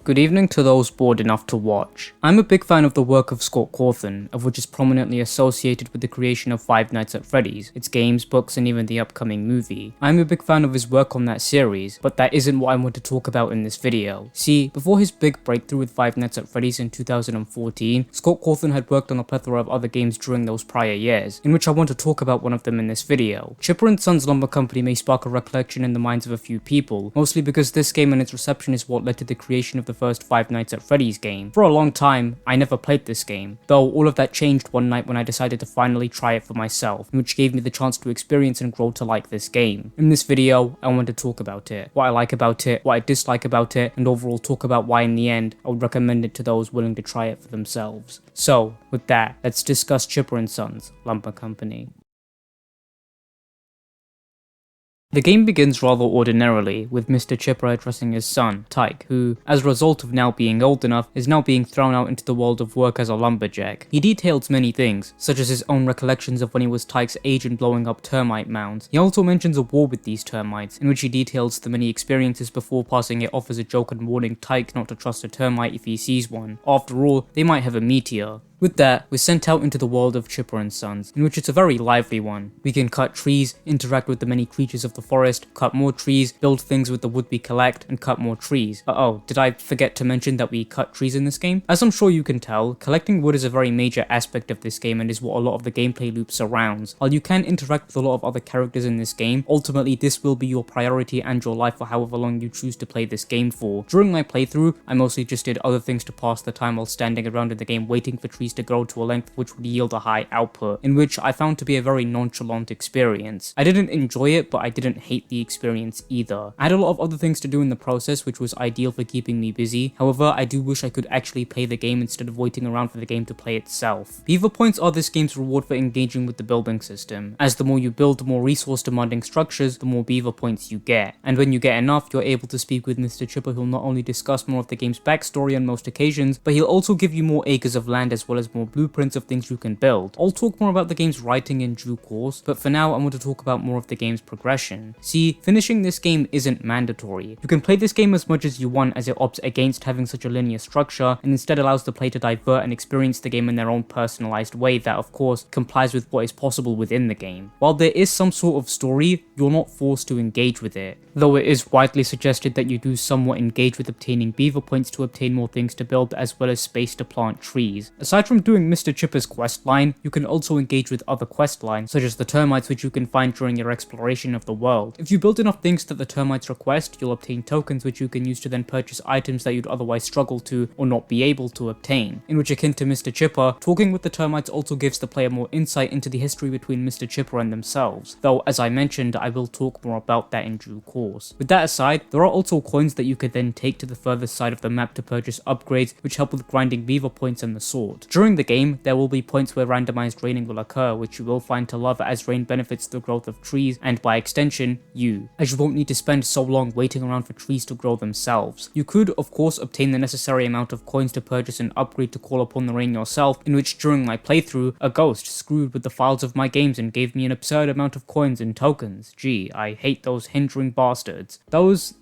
Good evening to those bored enough to watch. I'm a big fan of the work of Cawthon, of which is prominently associated with the creation of Five Nights at Freddy's, its games, books, and even the upcoming movie. I'm a big fan of his work on that series, but that isn't what I want to talk about in this video. See, before his big breakthrough with Five Nights at Freddy's in 2014, Cawthon had worked on a plethora of other games during those prior years, in which I want to talk about one of them in this video. Chipper & Sons Lumber Company may spark a recollection in the minds of a few people, mostly because this game and its reception is what led to the creation of the first Five Nights at Freddy's game. For a long time, I never played this game, though all of that changed one night when I decided to finally try it for myself, which gave me the chance to experience and grow to like this game. In this video, I want to talk about it, what I like about it, what I dislike about it, and overall talk about why in the end, I would recommend it to those willing to try it for themselves. So, with that, let's discuss Chipper & Sons Lumber Company. The game begins rather ordinarily, with Mr. Chipper addressing his son, Tyke, who, as a result of now being old enough, is now being thrown out into the world of work as a lumberjack. He details many things, such as his own recollections of when he was Tyke's age and blowing up termite mounds. He also mentions a war with these termites, in which he details the many experiences before passing it off as a joke and warning Tyke not to trust a termite if he sees one. After all, they might have a meteor. With that, we're sent out into the world of Chipper & Sons, in which it's a very lively one. We can cut trees, interact with the many creatures of the forest, cut more trees, build things with the wood we collect, and cut more trees. Did I forget to mention that we cut trees in this game? As I'm sure you can tell, collecting wood is a very major aspect of this game and is what a lot of the gameplay loop surrounds. While you can interact with a lot of other characters in this game, ultimately this will be your priority and your life for however long you choose to play this game for. During my playthrough, I mostly just did other things to pass the time while standing around in the game waiting for trees to grow to a length which would yield a high output, in which I found to be a very nonchalant experience. I didn't enjoy it, but I didn't hate the experience either. I had a lot of other things to do in the process, which was ideal for keeping me busy. However, I do wish I could actually play the game instead of waiting around for the game to play itself. Beaver points are this game's reward for engaging with the building system, as the more you build the more resource demanding structures, the more beaver points you get. And when you get enough, you're able to speak with Mr. Chipper, who'll not only discuss more of the game's backstory on most occasions, but he'll also give you more acres of land as well as more blueprints of things you can build. I'll talk more about the game's writing in due course, but for now I want to talk about more of the game's progression. See, finishing this game isn't mandatory. You can play this game as much as you want, as it opts against having such a linear structure and instead allows the player to divert and experience the game in their own personalized way that of course complies with what is possible within the game. While there is some sort of story, you're not forced to engage with it, though it is widely suggested that you do somewhat engage with obtaining beaver points to obtain more things to build as well as space to plant trees. Aside from doing Mr. Chipper's quest line, you can also engage with other quest lines, such as the termites which you can find during your exploration of the world. If you build enough things that the termites request, you'll obtain tokens which you can use to then purchase items that you'd otherwise struggle to or not be able to obtain. In which, akin to Mr. Chipper, talking with the termites also gives the player more insight into the history between Mr. Chipper and themselves, though as I mentioned, I will talk more about that in due course. With that aside, there are also coins that you could then take to the furthest side of the map to purchase upgrades which help with grinding beaver points and the sort. During the game, there will be points where randomized raining will occur, which you will find to love as rain benefits the growth of trees and by extension, you, as you won't need to spend so long waiting around for trees to grow themselves. You could of course obtain the necessary amount of coins to purchase an upgrade to call upon the rain yourself, in which during my playthrough, a ghost screwed with the files of my games and gave me an absurd amount of coins and tokens. Gee, I hate those hindering bastards. Those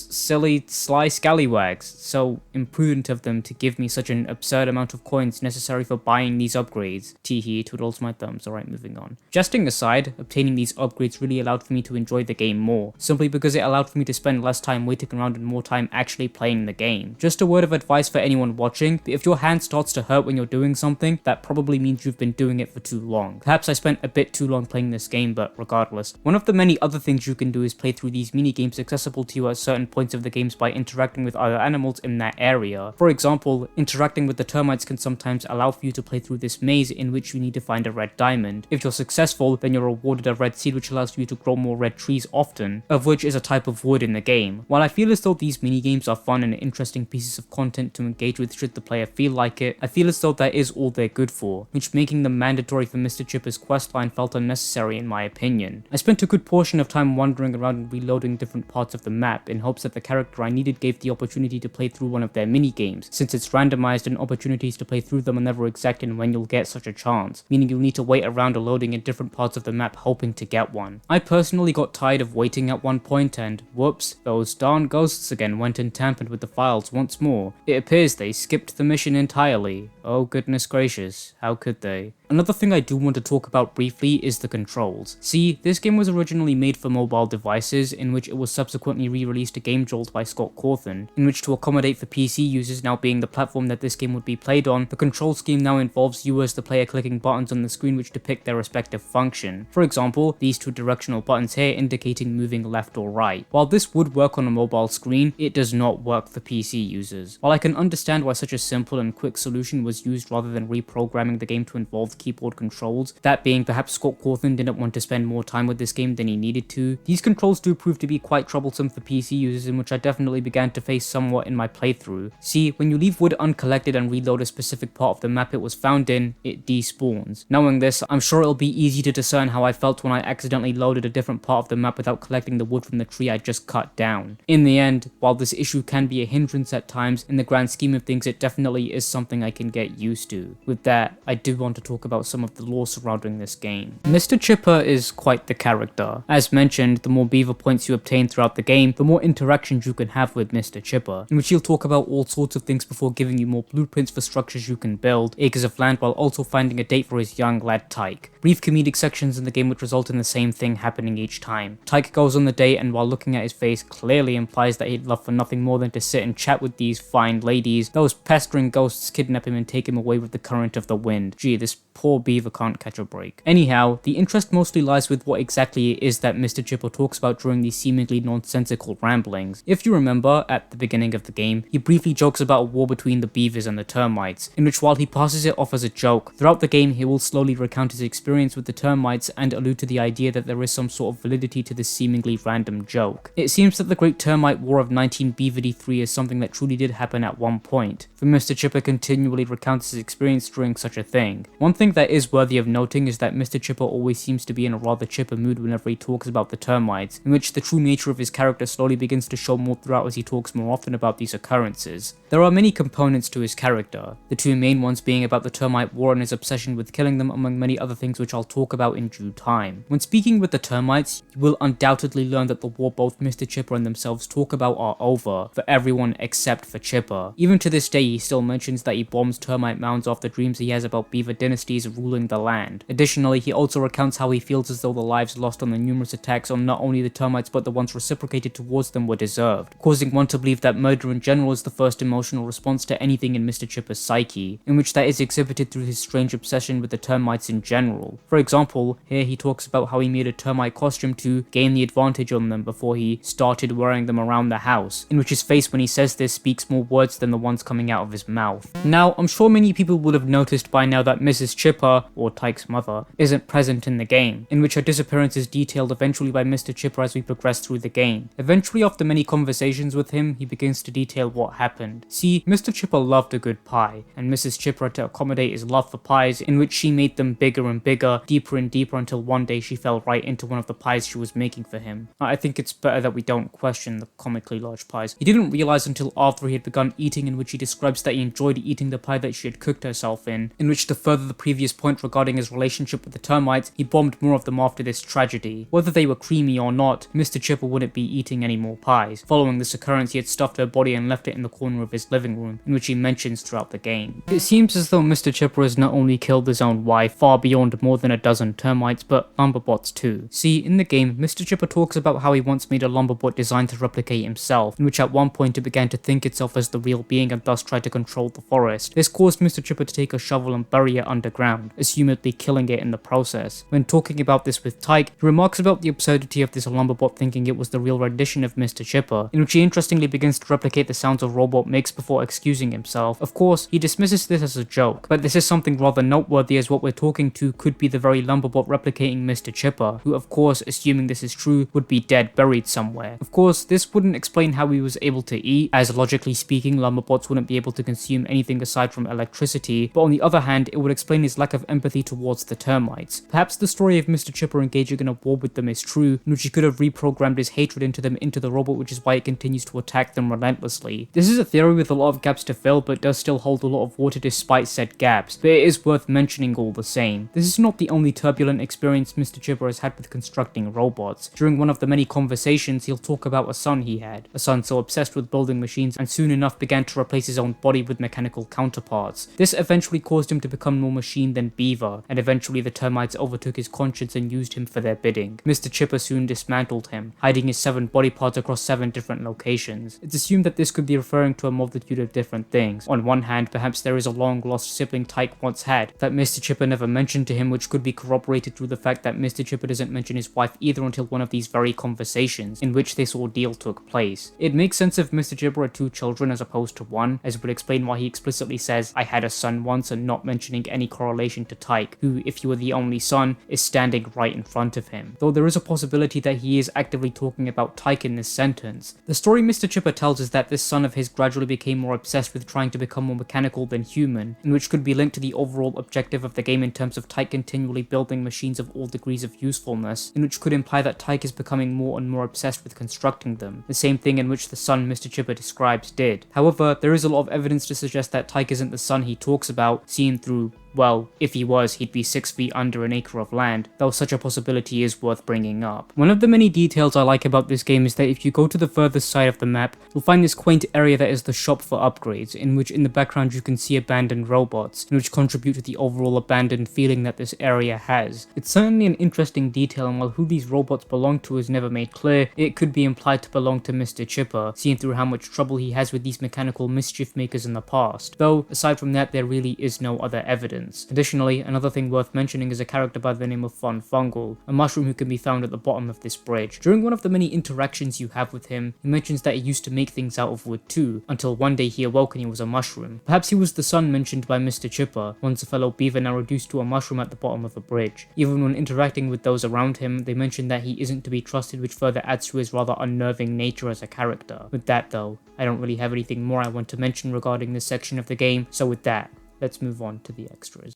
silly sly scallywags. So imprudent of them to give me such an absurd amount of coins necessary for buying these upgrades. Teehee, twiddles my thumbs. Alright, moving on. Jesting aside, obtaining these upgrades really allowed for me to enjoy the game more, simply because it allowed for me to spend less time waiting around and more time actually playing the game. Just a word of advice for anyone watching, if your hand starts to hurt when you're doing something, that probably means you've been doing it for too long. Perhaps I spent a bit too long playing this game, but regardless. One of the many other things you can do is play through these mini-games accessible to you at certain points of the games by interacting with other animals in that area. For example, interacting with the termites can sometimes allow for you to play through this maze in which you need to find a red diamond. If you're successful, then you're awarded a red seed which allows for you to grow more red trees often, of which is a type of wood in the game. While I feel as though these mini-games are fun and interesting pieces of content to engage with should the player feel like it, I feel as though that is all they're good for, which making them mandatory for Mr. Chipper's questline felt unnecessary in my opinion. I spent a good portion of time wandering around and reloading different parts of the map in hopes that the character I needed gave the opportunity to play through one of their mini-games, since it's randomized and opportunities to play through them will never exact in when you'll get such a chance, meaning you'll need to wait around or loading in different parts of the map hoping to get one. I personally got tired of waiting at one point and, whoops, those darn ghosts again went and tampered with the files once more. It appears they skipped the mission entirely. Oh goodness gracious, how could they? Another thing I do want to talk about briefly is the controls. See, this game was originally made for mobile devices, in which it was subsequently re-released to Game Jolt by Cawthon, in which to accommodate for PC users now being the platform that this game would be played on, the control scheme now involves you as the player clicking buttons on the screen which depict their respective function. For example, these two directional buttons here indicating moving left or right. While this would work on a mobile screen, it does not work for PC users. While I can understand why such a simple and quick solution was used rather than reprogramming the game to involve keyboard controls, that being perhaps Scott Cawthon didn't want to spend more time with this game than he needed to, these controls do prove to be quite troublesome for PC users, in which I definitely began to face somewhat in my playthrough. See, when you leave wood uncollected and reload a specific part of the map it was found in, it despawns. Knowing this, I'm sure it'll be easy to discern how I felt when I accidentally loaded a different part of the map without collecting the wood from the tree I just cut down. In the end, while this issue can be a hindrance at times, in the grand scheme of things it definitely is something I can get used to. With that, I do want to talk about some of the lore surrounding this game. Mr. Chipper is quite the character. As mentioned, the more beaver points you obtain throughout the game, the more interactions you can have with Mr. Chipper, in which he'll talk about all sorts of things before giving you more blueprints for structures you can build, acres of land, while also finding a date for his young lad Tyke. Brief comedic sections in the game which result in the same thing happening each time. Tyke goes on the date and while looking at his face clearly implies that he'd love for nothing more than to sit and chat with these fine ladies. Those pestering ghosts kidnap him and take him away with the current of the wind. Gee, this poor beaver can't catch a break. Anyhow, the interest mostly lies with what exactly it is that Mr. Chipper talks about during these seemingly nonsensical ramblings. If you remember, at the beginning of the game, he briefly jokes about a war between the beavers and the termites, in which while he passes it off as a joke, throughout the game he will slowly recount his experience with the termites and allude to the idea that there is some sort of validity to this seemingly random joke. It seems that the Great Termite War of 19BVD3 is something that truly did happen at one point, for Mr. Chipper continually recounts his experience during such a thing. One thing that is worthy of noting is that Mr. Chipper always seems to be in a rather chipper mood whenever he talks about the termites, in which the true nature of his character slowly begins to show more throughout as he talks more often about these occurrences. There are many components to his character, the two main ones being about the termite war and his obsession with killing them, among many other things which I'll talk about in due time. When speaking with the termites, you will undoubtedly learn that the war both Mr. Chipper and themselves talk about are over, for everyone except for Chipper. Even to this day he still mentions that he bombs termite mounds after dreams he has about beaver dynasties ruling the land. Additionally, he also recounts how he feels as though the lives lost on the numerous attacks on not only the termites but the ones reciprocated towards them were deserved, causing one to believe that murder in general is the first emotional response to anything in Mr. Chipper's psyche, in which that is exhibited through his strange obsession with the termites in general. For example, here he talks about how he made a termite costume to gain the advantage on them before he started wearing them around the house, in which his face when he says this speaks more words than the ones coming out of his mouth. Now, I'm sure many people would have noticed by now that Mrs. Chipper, or Tyke's mother, isn't present in the game, in which her disappearance is detailed eventually by Mr. Chipper as we progress through the game. Eventually, after many conversations with him, he begins to detail what happened. See, Mr. Chipper loved a good pie, and Mrs. Chipper had to accommodate his love for pies, in which she made them bigger and bigger, deeper and deeper, until one day she fell right into one of the pies she was making for him. I think it's better that we don't question the comically large pies. He didn't realize until after he had begun eating, in which he describes that he enjoyed eating the pie that she had cooked herself in which to further the previous point regarding his relationship with the termites, he bombed more of them after this tragedy. Whether they were creamy or not, Mr. Chipper wouldn't be eating any more pies. Following this occurrence, he had stuffed her body and left it in the corner of his living room, in which he mentions throughout the game. It seems as though Mr. Chipper has not only killed his own wife, far beyond more than a dozen termites, but Lumberbots too. See, in the game, Mr. Chipper talks about how he once made a Lumberbot designed to replicate himself, in which at one point it began to think itself as the real being and thus tried to control the forest. This caused Mr. Chipper to take a shovel and bury it underground, assumedly killing it in the process. When talking about this with Tyke, he remarks about the absurdity of this Lumberbot thinking it was the real rendition of Mr. Chipper, in which he interestingly begins to replicate the sounds a robot makes before excusing himself. Of course, he dismisses this as a joke, but this is something rather noteworthy as what we're talking to could be the very Lumberbot replicating Mr. Chipper, who of course, assuming this is true, would be dead buried somewhere. Of course, this wouldn't explain how he was able to eat, as logically speaking, Lumberbots wouldn't be able to consume anything aside from electricity, but on the other hand, it would explain his lack of empathy towards the termites. Perhaps the story of Mr. Chipper engaging in a war with them is true, in which he could have reprogrammed his hatred into them into the robot, which is why it continues to attack them relentlessly. This is a theory with a lot of gaps to fill, but does still hold a lot of water despite said gaps, but it is worth mentioning all the same. This is not the only turbulent experience Mr. Chipper has had with constructing robots. During one of the many conversations, he'll talk about a son he had, a son so obsessed with building machines and soon enough began to replace his own body with mechanical counterparts. This eventually caused him to become more machine than beaver, and eventually the termites overtook his conscience and used him for their bidding. Mr. Chipper soon dismantled him, hiding his 7 body parts across 7 different locations. It's assumed that this could be referring to a multitude of different things. On one hand, perhaps there is a long-lost sibling Tyke once had, that Mr. Chipper never mentioned to him, which could be corroborated through the fact that Mr. Chipper doesn't mention his wife either until one of these very conversations, in which this ordeal took place. It makes sense if Mr. Chipper had 2 children as opposed to 1, as would explain why he explicitly says, "I had a son once," and not mentioning any correlation to Tyke, who, if he were the only son, is standing right in front of him. Though there is a possibility that he is actively talking about Tyke in this sentence. The story Mr. Chipper tells is that this son of his gradually became more obsessed with trying to become more mechanical than human, and which could be linked to the overall objective of the game in terms of Tyke continually building machines of all degrees of usefulness, in which could imply that Tyke is becoming more and more obsessed with constructing them, the same thing in which the son Mr. Chipper describes did. However, there is a lot of evidence to suggest that Tyke isn't the son he talks about, seen through, well, if he was, he'd be 6 feet under an acre of land, though such a possibility is worth bringing up. One of the many details I like about this game is that if you go to the furthest side of the map, you'll find this quaint area that is the shop for upgrades, in which in the background you can see abandoned robots, and which contribute to the overall abandoned feeling that this area has. It's certainly an interesting detail, and while who these robots belong to is never made clear, it could be implied to belong to Mr. Chipper, seeing through how much trouble he has with these mechanical mischief makers in the past, though aside from that there really is no other evidence. Additionally, another thing worth mentioning is a character by the name of Fun Fungal, a mushroom who can be found at the bottom of this bridge. During one of the many interactions you have with him, he mentions that he used to make things out of wood too, until one day he awoke and he was a mushroom. Perhaps he was the son mentioned by Mr. Chipper, once a fellow beaver now reduced to a mushroom at the bottom of a bridge. Even when interacting with those around him, they mention that he isn't to be trusted, which further adds to his rather unnerving nature as a character. With that though, I don't really have anything more I want to mention regarding this section of the game, so with that, let's move on to the extras.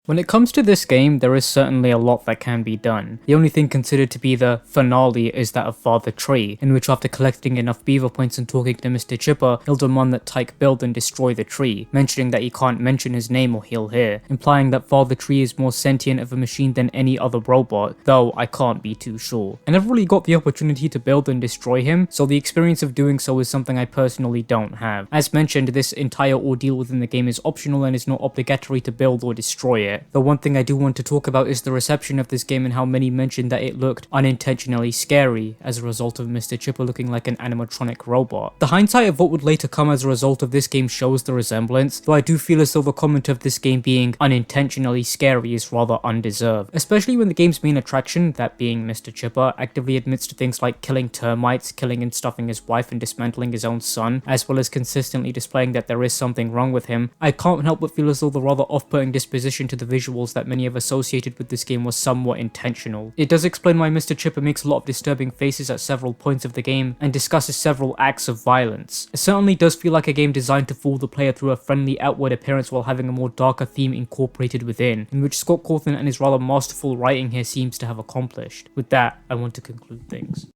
When it comes to this game, there is certainly a lot that can be done. The only thing considered to be the finale is that of Father Tree, in which after collecting enough beaver points and talking to Mr. Chipper, he'll demand that Tyke build and destroy the tree, mentioning that he can't mention his name or he'll hear, implying that Father Tree is more sentient of a machine than any other robot, though I can't be too sure. I never really got the opportunity to build and destroy him, so the experience of doing so is something I personally don't have. As mentioned, this entire ordeal within the game is optional and is not obligatory to build or destroy it. The one thing I do want to talk about is the reception of this game and how many mentioned that it looked unintentionally scary as a result of Mr. Chipper looking like an animatronic robot. The hindsight of what would later come as a result of this game shows the resemblance, though I do feel as though the comment of this game being unintentionally scary is rather undeserved, especially when the game's main attraction, that being Mr. Chipper, actively admits to things like killing termites, killing and stuffing his wife and dismantling his own son, as well as consistently displaying that there is something wrong with him. I can't help but feel as though the rather off-putting disposition to the visuals that many have associated with this game was somewhat intentional. It does explain why Mr. Chipper makes a lot of disturbing faces at several points of the game and discusses several acts of violence. It certainly does feel like a game designed to fool the player through a friendly outward appearance while having a more darker theme incorporated within, in which Scott Cawthon and his rather masterful writing here seems to have accomplished. With that, I want to conclude things.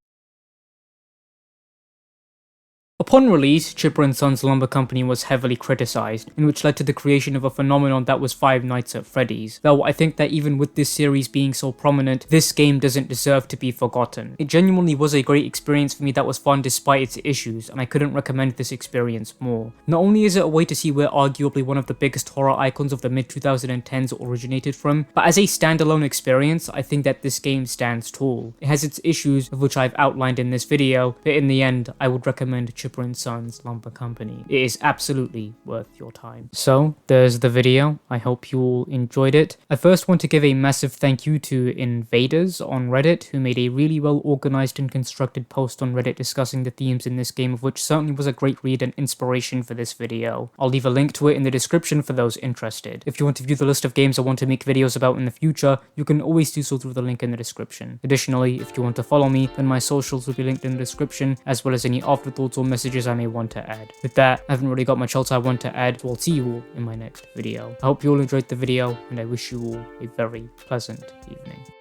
Upon release, Chipper & Sons Lumber Company was heavily criticized, in which led to the creation of a phenomenon that was Five Nights at Freddy's, though I think that even with this series being so prominent, this game doesn't deserve to be forgotten. It genuinely was a great experience for me that was fun despite its issues, and I couldn't recommend this experience more. Not only is it a way to see where arguably one of the biggest horror icons of the mid-2010s originated from, but as a standalone experience, I think that this game stands tall. It has its issues, of which I've outlined in this video, but in the end, I would recommend Chipper & Sons Lumber Company. It is absolutely worth your time. So, there's the video. I hope you all enjoyed it. I first want to give a massive thank you to Invaders on Reddit, who made a really well organized and constructed post on Reddit discussing the themes in this game, of which certainly was a great read and inspiration for this video. I'll leave a link to it in the description for those interested. If you want to view the list of games I want to make videos about in the future, you can always do so through the link in the description. Additionally, if you want to follow me, then my socials will be linked in the description, as well as any afterthoughts or messages messages I may want to add. With that, I haven't really got much else I want to add, so I'll see you all in my next video. I hope you all enjoyed the video, and I wish you all a very pleasant evening.